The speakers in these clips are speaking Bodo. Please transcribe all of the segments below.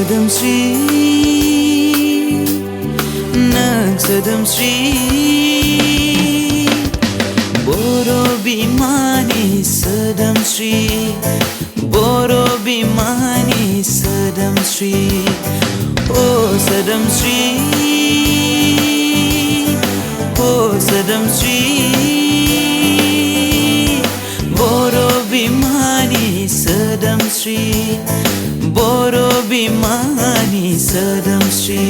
सोदोमस्रि नों सोदोमस्रि बर' बिमानि सोदोमस्रि बर' बिमानि सोदोमस्रि ओ सोदोमस्रि ओ सोदोमस्रि बर' बिमानि सोदोमस्रि बर' बिमानि सोदोमस्रि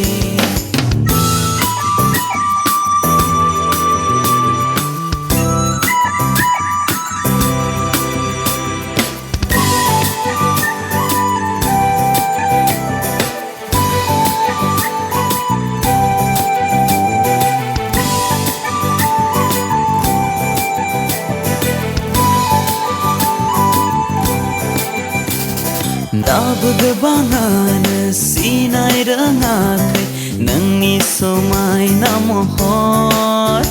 दाबो गोबाङानो सिनाय रोङाखै नोंनि समायना महर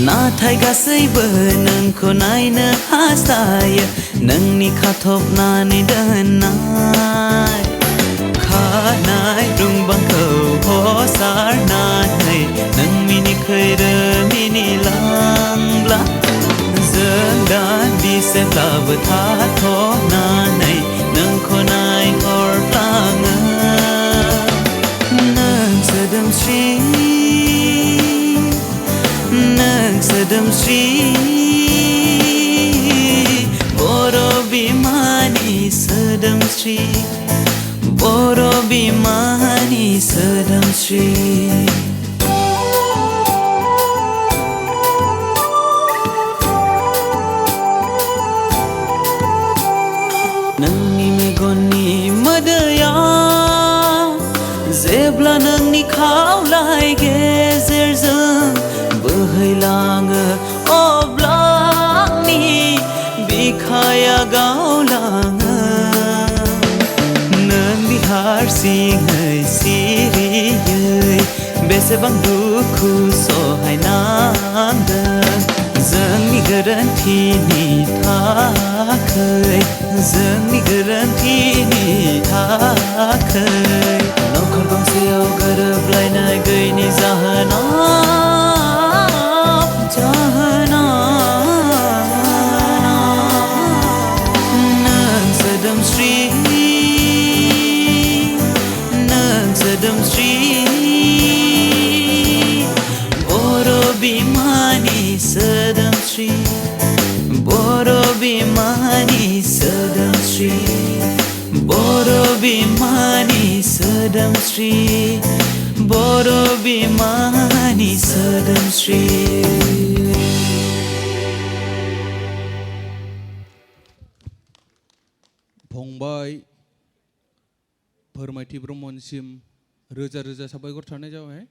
नाथाय गासैबो नोंखौ नायनो हास्थायो नोंनि खाथबनानै दोननाय खानाय रुंबांखौ हसारनानै नों मिनिखैरो मिनिलांब्ला जों दान्दिसेब्लाबो थाथ'नानै नोंखौ नायहरफ्लाङो नों सोदोमस्रि नों सोदोमस्रि बर' बिमानि सोदोमस्रि बर' बिमानि सोदोमस्रि नोंनि मेगननि मोदैया जेब्ला नोंनि खावलाय गेजेरजों बोहैलाङो अब्ला आंनि बिखाया गावलाङो नोंनि हारसिङै सिरियै बेसेबां दुखु सहायनांदों जोंनि गोरोन्थिनि थाखै जोंनि गोरोन्थिनि थाखै नखर गंसेयाव गोरोबलायनाय गैयैनि जाहोनाव नों सोदोमस्रि नों सोदोमस्रि बर' बिमानि सोदोमस्रि बर' बिमानि सोदोमस्रि बर' बिमानि सोदोमस्रि बर' बिमानि सोदोमस्रि फंबाय फोरमायथि ब्रह्मनिसिम रोजा रोजा साबायखर थानाय जाबाय।